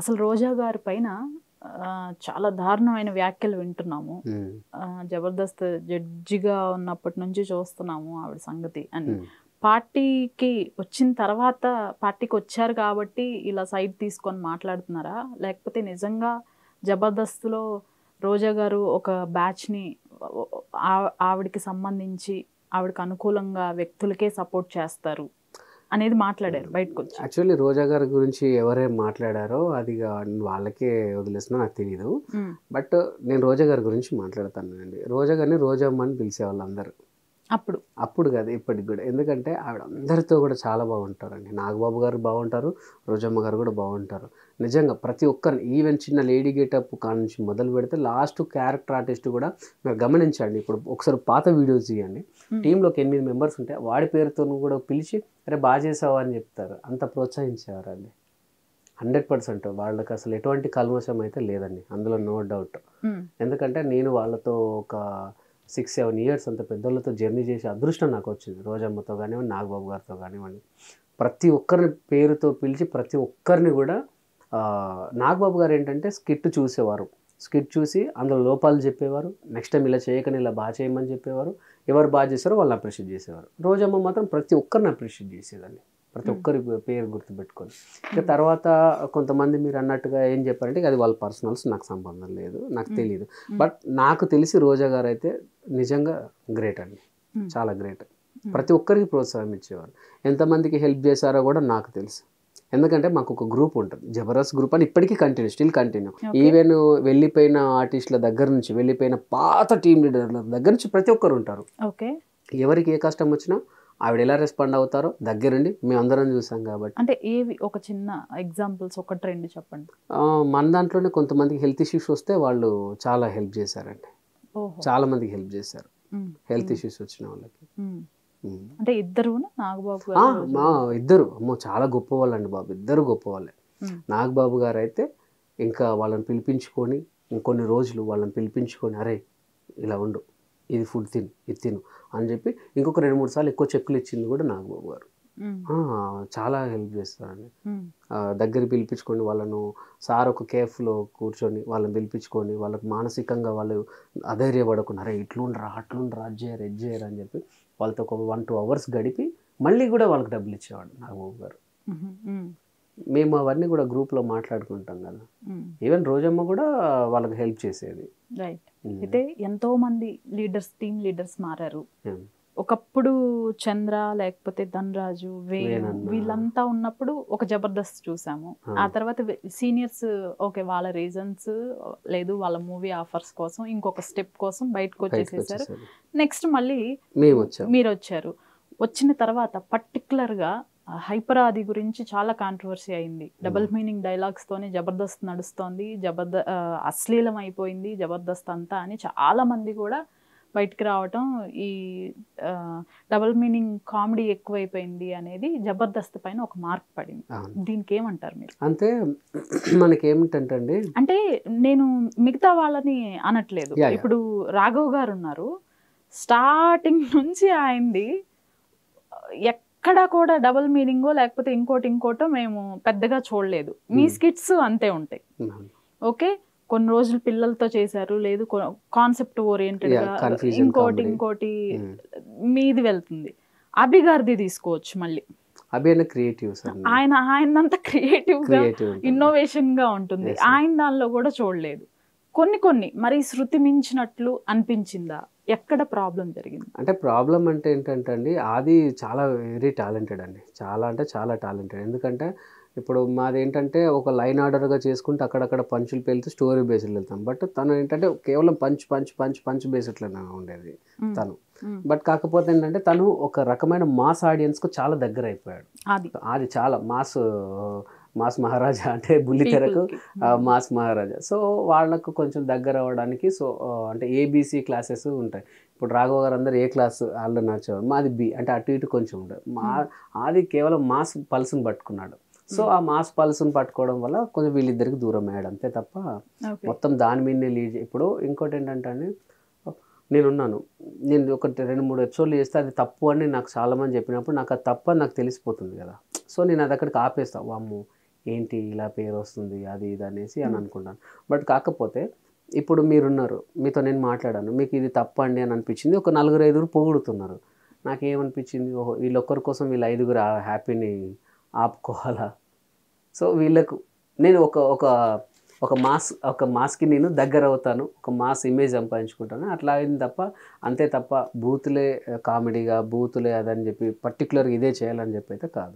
అసలు రోజా గారి పైన చాలా దారుణమైన వ్యాఖ్యలు వింటున్నాము. హ్మ్. జబర్దస్త్ జడ్జిగా ఉన్నప్పటి నుంచి చూస్తున్నాము ఆవిడ సంగతి అని. హ్మ్. పార్టీకి వచ్చిన తర్వాత పార్టీకొచ్చారు కాబట్టి ఇలా సైడ్ తీసుకొని మాట్లాడుతున్నారా? లేకపోతే నిజంగా జబర్దస్త్‌లో రోజా గారు ఒక బ్యాచ్‌ని ఆవిడకి సంబంధించి ఆవిడకి అనుకూలంగా వ్యక్తులకే సపోర్ట్ చేస్తారు అనేది మాట్లాడారు బయటకొచ్చి. యాక్చువల్లీ రోజా గారి గురించి ఎవరేం మాట్లాడారో అది వాళ్ళకే వదిలేసినా నాకు తెలీదు. హ్మ్. బట్ నేను రోజా గారి గురించి మాట్లాడతానండి. రోజా గారిని రోజమ్మ అని పిలిచేవాళ్ళు అందరూ. అప్పుడు. అప్పుడు కాదు ఇప్పటికి కూడా. ఎందుకంటే ఆవిడ అందరితో కూడా చాలా బాగుంటారండి. నాగబాబు గారు బాగుంటారు. రోజమ్మ గారు కూడా బాగుంటారు. నిజంగా ప్రతి ఒక్కరిని ఈవెన్ చిన్న లేడీ గెటప్ కానుంచి మొదలు పెడితే లాస్ట్ క్యారెక్టర్ ఆర్టిస్ట్ కూడా మీరు గమనించండి. ఇప్పుడు ఒకసారి పాత వీడియోస్ తీయండి. టీంలోకి 8 మెంబర్స్ ఉంటే వాడి పేరుతో కూడా పిలిచి అరే బాగా చేసావా అని చెప్తారు. అంత ప్రోత్సహించేవారండి. 100% వాళ్ళకి అసలు ఎటువంటి కల్మషం అయితే లేదండి. అందులో నో డౌట్. ఎందుకంటే నేను వాళ్ళతో ఒక 6, 7 ఇయర్స్ అంత పెద్దోళ్ళతో జర్నీ చేసే అదృష్టం నాకు వచ్చింది. రోజమ్మతో కానివ్వండి, నాగబాబు గారితో కానివ్వండి. ప్రతి ఒక్కరిని పేరుతో పిలిచి ప్రతి ఒక్కరిని కూడా నాగబాబు గారు ఏంటంటే స్కిట్ చూసేవారు. స్కిట్ చూసి అందులో లోపాలు చెప్పేవారు. నెక్స్ట్ టైం ఇలా చేయకని ఇలా బాగా చేయమని చెప్పేవారు. ఎవరు బాగా చేశారో వాళ్ళని అప్రిషియేట్ చేసేవారు. రోజమ్మ మాత్రం ప్రతి ఒక్కరిని అప్రిషియేట్ చేసేదండి. ప్రతి ఒక్కరి పేరు గుర్తుపెట్టుకొని. ఇక తర్వాత కొంతమంది మీరు అన్నట్టుగా ఏం చెప్పారంటే అది వాళ్ళ పర్సనల్స్, నాకు సంబంధం లేదు, నాకు తెలీదు. బట్ నాకు తెలిసి రోజా గారు అయితే నిజంగా గ్రేట్ అండి. చాలా గ్రేట్. ప్రతి ఒక్కరికి ప్రోత్సాహం ఇచ్చేవారు. ఎంతమందికి హెల్ప్ చేశారో కూడా నాకు తెలుసు. ఎందుకంటే మాకు ఒక గ్రూప్ ఉంటుంది, జబర్దస్త్ గ్రూప్ అని. ఇప్పటికీ స్టిల్ కంటిన్యూ. ఈవెన్ వెళ్ళిపోయిన ఆర్టిస్టుల దగ్గర నుంచి, వెళ్ళిపోయిన పాత టీమ్ లీడర్ల దగ్గర నుంచి ప్రతి ఒక్కరు ఉంటారు. ఎవరికి ఏ కష్టం వచ్చినా ఆవిడ ఎలా రెస్పాండ్ అవుతారో దగ్గరుండి మేమందరం చూసాం కాబట్టి. అంటే ఏవి ఒక చిన్న ఎగ్జాంపుల్స్ ఒకటి రెండు చెప్పండి. మన దాంట్లోనే కొంతమందికి హెల్త్ ఇష్యూస్ వస్తే వాళ్ళు చాలా హెల్ప్ చేశారండి. చాలా మందికి హెల్ప్ చేశారు హెల్త్ ఇష్యూస్ వచ్చిన వాళ్ళకి. అంటే ఇద్దరు నాగబాబు మా ఇద్దరు అమ్మో చాలా గొప్ప వాళ్ళండి బాబు. ఇద్దరు గొప్ప వాళ్ళే. నాగబాబు గారు అయితే ఇంకా వాళ్ళని పిలిపించుకొని ఇంకొన్ని రోజులు వాళ్ళని పిలిపించుకొని అరే ఇలా ఉండు, ఇది ఫుడ్ తిను, ఇది తిను అని చెప్పి ఇంకొక 2-3 సార్లు ఎక్కువ చెక్కులు ఇచ్చింది కూడా నాగబాబు గారు. చాలా హెల్ప్ చేస్తారండి. దగ్గర పిలిపించుకొని వాళ్ళను సార్ ఒక కేఫ్లో కూర్చొని వాళ్ళని పిలిపించుకొని వాళ్ళకి మానసికంగా వాళ్ళు అధైర్యపడకుండా అరే ఇట్లుండరా అట్లుండరా అది చేయరు ఇది చేయరు అని చెప్పి వాళ్ళతో ఒక 1-2 అవర్స్ గడిపి మళ్ళీ కూడా వాళ్ళకి డబ్బులు ఇచ్చేవాడు నాగబాబు గారు. మేము అవన్నీ కూడా గ్రూప్లో మాట్లాడుకుంటాం కదా. ఈవెన్ రోజమ్మ కూడా వాళ్ళకి హెల్ప్ చేసేది. రైట్. అయితే ఎంతో మంది లీడర్స్, టీమ్ లీడర్స్ మారారు. ఒకప్పుడు చంద్ర లేకపోతే ధనరాజు, వేణు వీళ్ళంతా ఉన్నప్పుడు ఒక జబర్దస్త్ చూసాము. ఆ తర్వాత సీనియర్స్ ఓకే వాళ్ళ రీజన్స్ లేదు, వాళ్ళ మూవీ ఆఫర్స్ కోసం ఇంకొక స్టెప్ కోసం బయటకు వచ్చేసేసారు. నెక్స్ట్ మళ్ళీ మీరు వచ్చారు. వచ్చిన తర్వాత పర్టికులర్గా హైపర్ ఆది గురించి చాలా కాంట్రవర్సీ అయింది. డబుల్ మీనింగ్ డైలాగ్స్ తోనే జబర్దస్త్ నడుస్తోంది, అశ్లీలం అయిపోయింది జబర్దస్త్ అంతా అని చాలా మంది కూడా బయటికి రావటం, ఈ డబుల్ మీనింగ్ కామెడీ ఎక్కువైపోయింది అనేది జబర్దస్త్ పైన ఒక మార్క్ పడింది. దీనికి ఏమంటారు మీరు? అంటే మనకేమిటంటే అంటే నేను మిగతా వాళ్ళని అనట్లేదు. ఇప్పుడు రాఘవ్ గారు ఉన్నారు, స్టార్టింగ్ నుంచి ఆయనది ఎక్కడ కూడా డబుల్ మీనింగో లేకపోతే ఇంకోటో మేము పెద్దగా చూడలేదు. మీ స్కిట్స్ అంతే ఉంటాయి. ఓకే, కొన్ని రోజులు పిల్లలతో చేశారు, లేదు కాన్సెప్ట్ ఓరియంటెడ్ గా ఇంకోటి మీది వెళ్తుంది. అభి గారిది తీసుకోవచ్చు మళ్ళీ. ఆయనంతా క్రియేటివ్ గా ఇన్నోవేషన్ గా ఉంటుంది. ఆయన దానిలో కూడా చూడలేదు. కొన్ని మరి శృతి మించినట్లు అనిపించిందా? ఎక్కడ ప్రాబ్లం జరిగింది? అంటే ప్రాబ్లం అంటే ఏంటంటే అండి, ఆది చాలా వెరీ టాలెంటెడ్ అండి. చాలా అంటే చాలా టాలెంటెడ్. ఎందుకంటే ఇప్పుడు మాది ఏంటంటే ఒక లైన్ ఆర్డర్గా చేసుకుంటే అక్కడక్కడ పంచులు పేలుతూ స్టోరీ బేస్డ్ వెళ్తాం. బట్ తను ఏంటంటే కేవలం పంచ్ బేస్డ్లోనే ఉండేది తను. బట్ కాకపోతే ఏంటంటే తను ఒక రకమైన మాస్ ఆడియన్స్కు చాలా దగ్గర అయిపోయాడు. అది చాలా మాస్ మహారాజా అంటే బుల్లితెరకు మాస్ మహారాజా. సో వాళ్ళకు కొంచెం దగ్గర అవ్వడానికి అంటే ఏబీసీ క్లాసెస్ ఉంటాయి. ఇప్పుడు రాఘవ గారు అందరు ఏ క్లాస్ వాళ్ళు నడిచేవారు, మాది బి అంటే అటు ఇటు కొంచెం ఉంటుంది. అది కేవలం మాస్ పల్స్ని పట్టుకున్నాడు. సో ఆ మాస్ పల్స్ని పట్టుకోవడం వల్ల కొంచెం వీళ్ళిద్దరికి దూరం అయ్యాడు అంతే తప్ప మొత్తం దాని మీదనే లీడ్. ఇప్పుడు ఇంకోటి ఏంటంటే అండి, నేను ఒక 2-3 ఎపిసోడ్లు చేస్తే అది తప్పు అని నాకు చాలామంది చెప్పినప్పుడు నాకు అది తప్పు అని నాకు తెలిసిపోతుంది కదా. సో నేను అది అక్కడికి ఆపేస్తాను. వామ్మో ఏంటి ఇలా పేరు వస్తుంది అది ఇది అనేసి అని అనుకుంటాను. బట్ కాకపోతే ఇప్పుడు మీరున్నారు, మీతో నేను మాట్లాడాను, మీకు ఇది తప్పండి అని అనిపించింది, ఒక 4-5 పొగుడుతున్నారు. నాకేమనిపించింది, ఓహో వీళ్ళొక్కరి కోసం వీళ్ళ 5 హ్యాపీని ఆపుకోవాలా? సో వీళ్ళకు నేను ఒక మాస్కి నేను దగ్గర అవుతాను, ఒక మాస్ ఇమేజ్ సంపాదించుకుంటాను, అట్లా అయింది తప్ప, అంతే తప్ప బూతులే కామెడీగా బూతులే అదని చెప్పి పర్టికులర్గా ఇదే చేయాలని చెప్పి అయితే కాదు.